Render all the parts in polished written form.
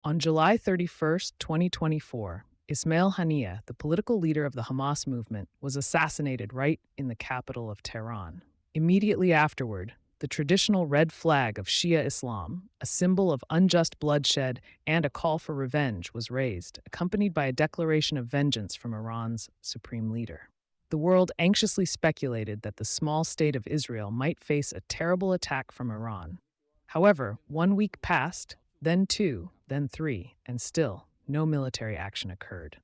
On July 31st, 2024, Ismail Haniyeh, the political leader of the Hamas movement, was assassinated right in the capital of Tehran. Immediately afterward, the traditional red flag of Shia Islam, a symbol of unjust bloodshed and a call for revenge, was raised, accompanied by a declaration of vengeance from Iran's supreme leader. The world anxiously speculated that the small state of Israel might face a terrible attack from Iran. However, 1 week passed, then two, then three, and still no military action occurred.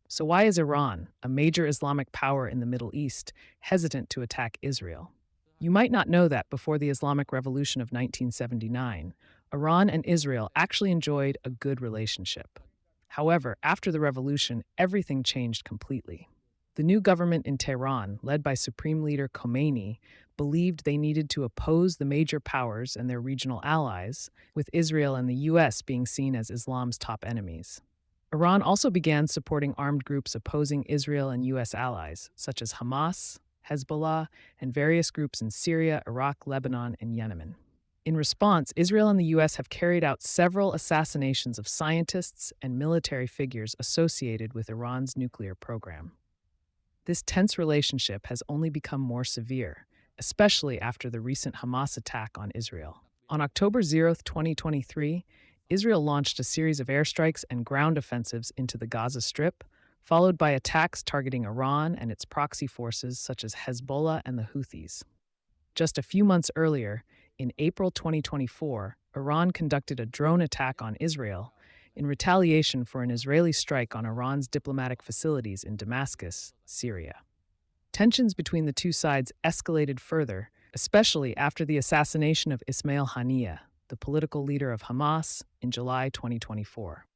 So, why is Iran, a major Islamic power in the Middle East, hesitant to attack Israel? You might not know that before the Islamic Revolution of 1979, Iran and Israel actually enjoyed a good relationship. However, after the revolution, everything changed completely. The new government in Tehran, led by Supreme Leader Khomeini, believed they needed to oppose the major powers and their regional allies, with Israel and the US being seen as Islam's top enemies. Iran also began supporting armed groups opposing Israel and US allies, such as Hamas, Hezbollah, and various groups in Syria, Iraq, Lebanon, and Yemen. In response, Israel and the US have carried out several assassinations of scientists and military figures associated with Iran's nuclear program. This tense relationship has only become more severe, especially after the recent Hamas attack on Israel. On October 2023, Israel launched a series of airstrikes and ground offensives into the Gaza Strip, followed by attacks targeting Iran and its proxy forces such as Hezbollah and the Houthis. Just a few months earlier, in April 2024, Iran conducted a drone attack on Israel in retaliation for an Israeli strike on Iran's diplomatic facilities in Damascus, Syria. Tensions between the two sides escalated further, especially after the assassination of Ismail Haniyeh, the political leader of Hamas, in July 2024.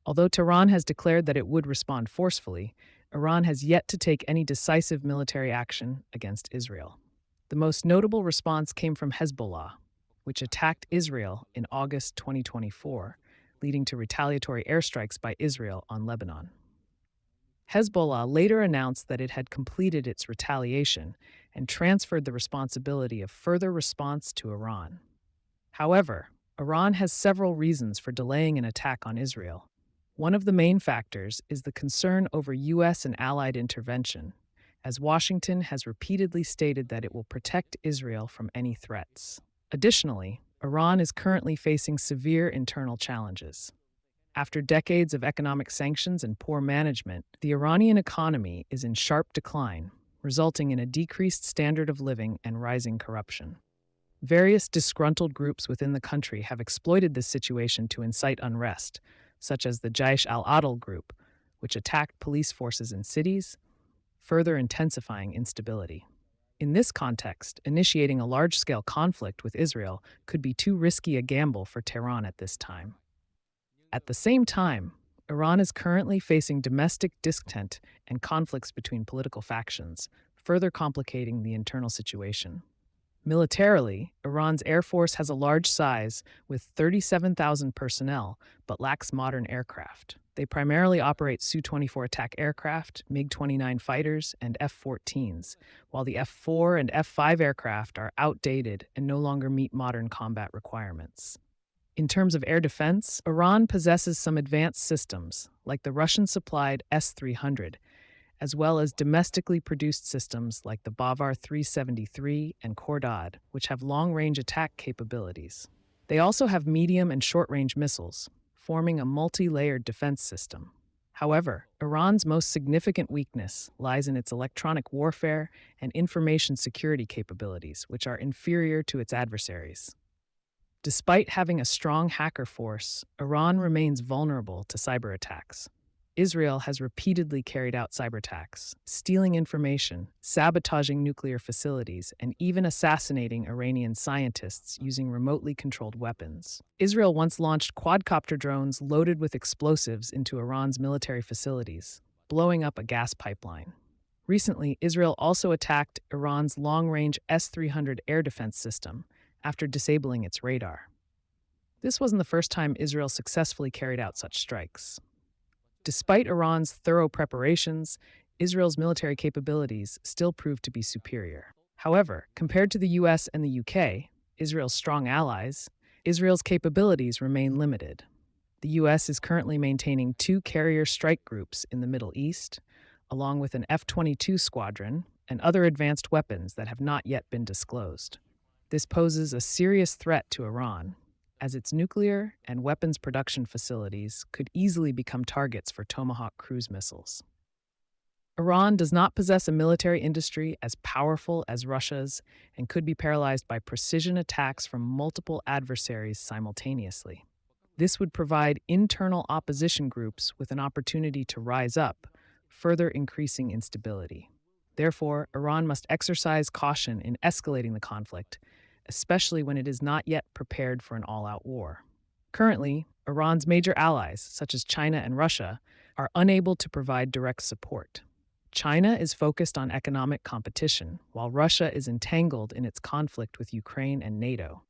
Although Tehran has declared that it would respond forcefully, Iran has yet to take any decisive military action against Israel. The most notable response came from Hezbollah, which attacked Israel in August 2024, leading to retaliatory airstrikes by Israel on Lebanon. Hezbollah later announced that it had completed its retaliation and transferred the responsibility of further response to Iran. However, Iran has several reasons for delaying an attack on Israel. One of the main factors is the concern over US and allied intervention, as Washington has repeatedly stated that it will protect Israel from any threats. Additionally, Iran is currently facing severe internal challenges. After decades of economic sanctions and poor management, the Iranian economy is in sharp decline, resulting in a decreased standard of living and rising corruption. Various disgruntled groups within the country have exploited this situation to incite unrest, such as the Jaish al-Adl group, which attacked police forces in cities, further intensifying instability. In this context, initiating a large-scale conflict with Israel could be too risky a gamble for Tehran at this time. At the same time, Iran is currently facing domestic discontent and conflicts between political factions, further complicating the internal situation. Militarily, Iran's air force has a large size with 37,000 personnel, but lacks modern aircraft. They primarily operate Su-24 attack aircraft, MiG-29 fighters, and F-14s, while the F-4 and F-5 aircraft are outdated and no longer meet modern combat requirements. In terms of air defense, Iran possesses some advanced systems, like the Russian-supplied S-300, as well as domestically produced systems like the Bavar 373 and Khordad, which have long-range attack capabilities. They also have medium and short-range missiles, forming a multi-layered defense system. However, Iran's most significant weakness lies in its electronic warfare and information security capabilities, which are inferior to its adversaries. Despite having a strong hacker force, Iran remains vulnerable to cyber attacks. Israel has repeatedly carried out cyber attacks, stealing information, sabotaging nuclear facilities, and even assassinating Iranian scientists using remotely controlled weapons. Israel once launched quadcopter drones loaded with explosives into Iran's military facilities, blowing up a gas pipeline. Recently, Israel also attacked Iran's long-range S-300 air defense system after disabling its radar. This wasn't the first time Israel successfully carried out such strikes. Despite Iran's thorough preparations, Israel's military capabilities still proved to be superior. However, compared to the US and the UK, Israel's strong allies, Israel's capabilities remain limited. The U.S. is currently maintaining two carrier strike groups in the Middle East, along with an F-22 squadron and other advanced weapons that have not yet been disclosed. This poses a serious threat to Iran, as its nuclear and weapons production facilities could easily become targets for Tomahawk cruise missiles. Iran does not possess a military industry as powerful as Russia's and could be paralyzed by precision attacks from multiple adversaries simultaneously. This would provide internal opposition groups with an opportunity to rise up, further increasing instability. Therefore, Iran must exercise caution in escalating the conflict, especially when it is not yet prepared for an all-out war. Currently, Iran's major allies, such as China and Russia, are unable to provide direct support. China is focused on economic competition, while Russia is entangled in its conflict with Ukraine and NATO.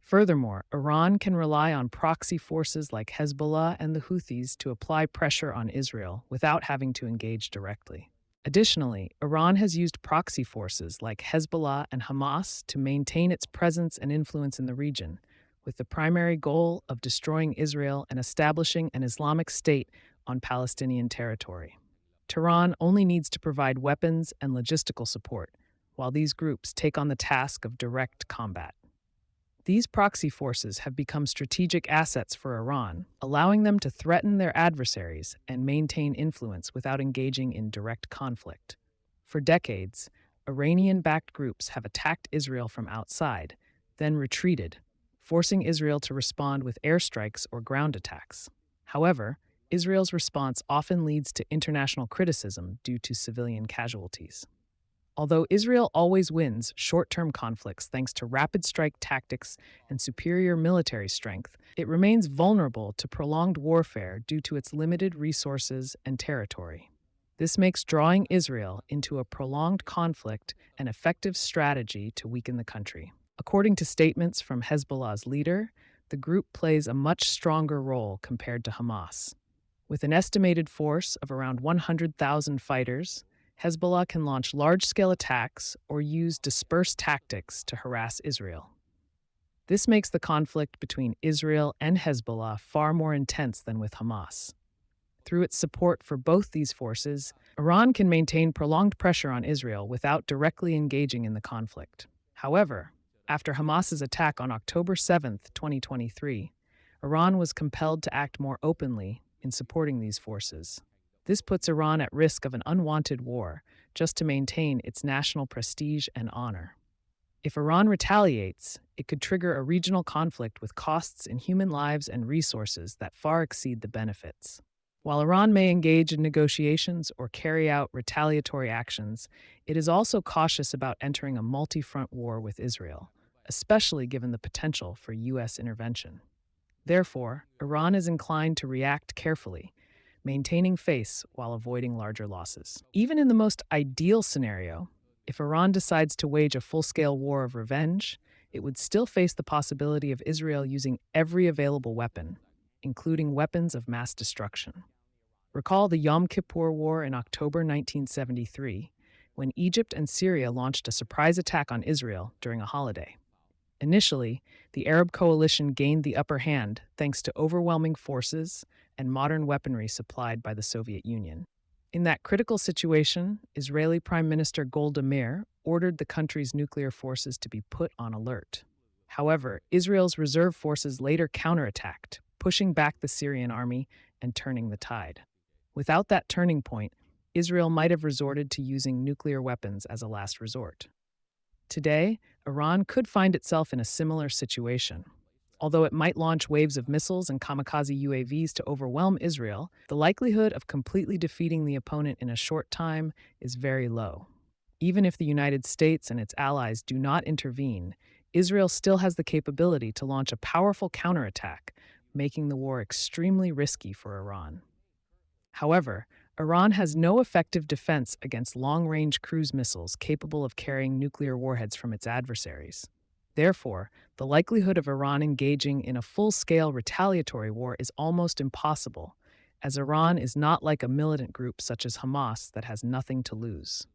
Furthermore, Iran can rely on proxy forces like Hezbollah and the Houthis to apply pressure on Israel without having to engage directly. Additionally, Iran has used proxy forces like Hezbollah and Hamas to maintain its presence and influence in the region, with the primary goal of destroying Israel and establishing an Islamic State on Palestinian territory. Tehran only needs to provide weapons and logistical support, while these groups take on the task of direct combat. These proxy forces have become strategic assets for Iran, allowing them to threaten their adversaries and maintain influence without engaging in direct conflict. For decades, Iranian-backed groups have attacked Israel from outside, then retreated, forcing Israel to respond with airstrikes or ground attacks. However, Israel's response often leads to international criticism due to civilian casualties. Although Israel always wins short-term conflicts thanks to rapid strike tactics and superior military strength, it remains vulnerable to prolonged warfare due to its limited resources and territory. This makes drawing Israel into a prolonged conflict an effective strategy to weaken the country. According to statements from Hezbollah's leader, the group plays a much stronger role compared to Hamas. With an estimated force of around 100,000 fighters, Hezbollah can launch large-scale attacks or use dispersed tactics to harass Israel. This makes the conflict between Israel and Hezbollah far more intense than with Hamas. Through its support for both these forces, Iran can maintain prolonged pressure on Israel without directly engaging in the conflict. However, after Hamas's attack on October 7, 2023, Iran was compelled to act more openly in supporting these forces. This puts Iran at risk of an unwanted war just to maintain its national prestige and honor. If Iran retaliates, it could trigger a regional conflict with costs in human lives and resources that far exceed the benefits. While Iran may engage in negotiations or carry out retaliatory actions, it is also cautious about entering a multi-front war with Israel, especially given the potential for U.S. intervention. Therefore, Iran is inclined to react carefully, maintaining face while avoiding larger losses. Even in the most ideal scenario, if Iran decides to wage a full-scale war of revenge, it would still face the possibility of Israel using every available weapon, including weapons of mass destruction. Recall the Yom Kippur War in October 1973, when Egypt and Syria launched a surprise attack on Israel during a holiday. Initially, the Arab coalition gained the upper hand thanks to overwhelming forces and modern weaponry supplied by the Soviet Union. In that critical situation, Israeli Prime Minister Golda Meir ordered the country's nuclear forces to be put on alert. However, Israel's reserve forces later counterattacked, pushing back the Syrian army and turning the tide. Without that turning point, Israel might have resorted to using nuclear weapons as a last resort. Today, Iran could find itself in a similar situation. Although it might launch waves of missiles and kamikaze UAVs to overwhelm Israel, the likelihood of completely defeating the opponent in a short time is very low. Even if the United States and its allies do not intervene, Israel still has the capability to launch a powerful counterattack, making the war extremely risky for Iran. However, Iran has no effective defense against long-range cruise missiles capable of carrying nuclear warheads from its adversaries. Therefore, the likelihood of Iran engaging in a full-scale retaliatory war is almost impossible, as Iran is not like a militant group such as Hamas that has nothing to lose.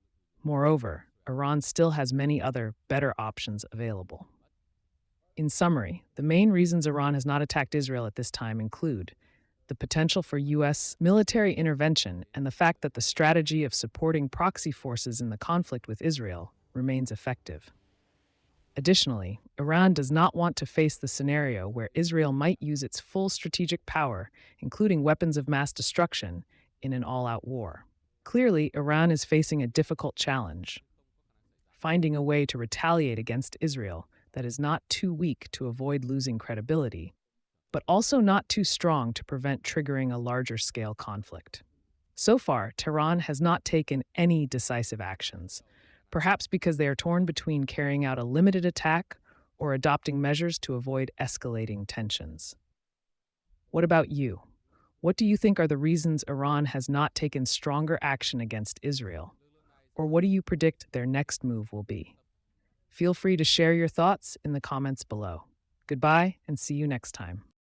Moreover, Iran still has many other, better options available. In summary, the main reasons Iran has not attacked Israel at this time include the potential for U.S. military intervention and the fact that the strategy of supporting proxy forces in the conflict with Israel remains effective. Additionally, Iran does not want to face the scenario where Israel might use its full strategic power, including weapons of mass destruction, in an all-out war. Clearly, Iran is facing a difficult challenge, finding a way to retaliate against Israel that is not too weak to avoid losing credibility, but also not too strong to prevent triggering a larger-scale conflict. So far, Tehran has not taken any decisive actions, perhaps because they are torn between carrying out a limited attack or adopting measures to avoid escalating tensions. What about you? What do you think are the reasons Iran has not taken stronger action against Israel? Or what do you predict their next move will be? Feel free to share your thoughts in the comments below. Goodbye, and see you next time.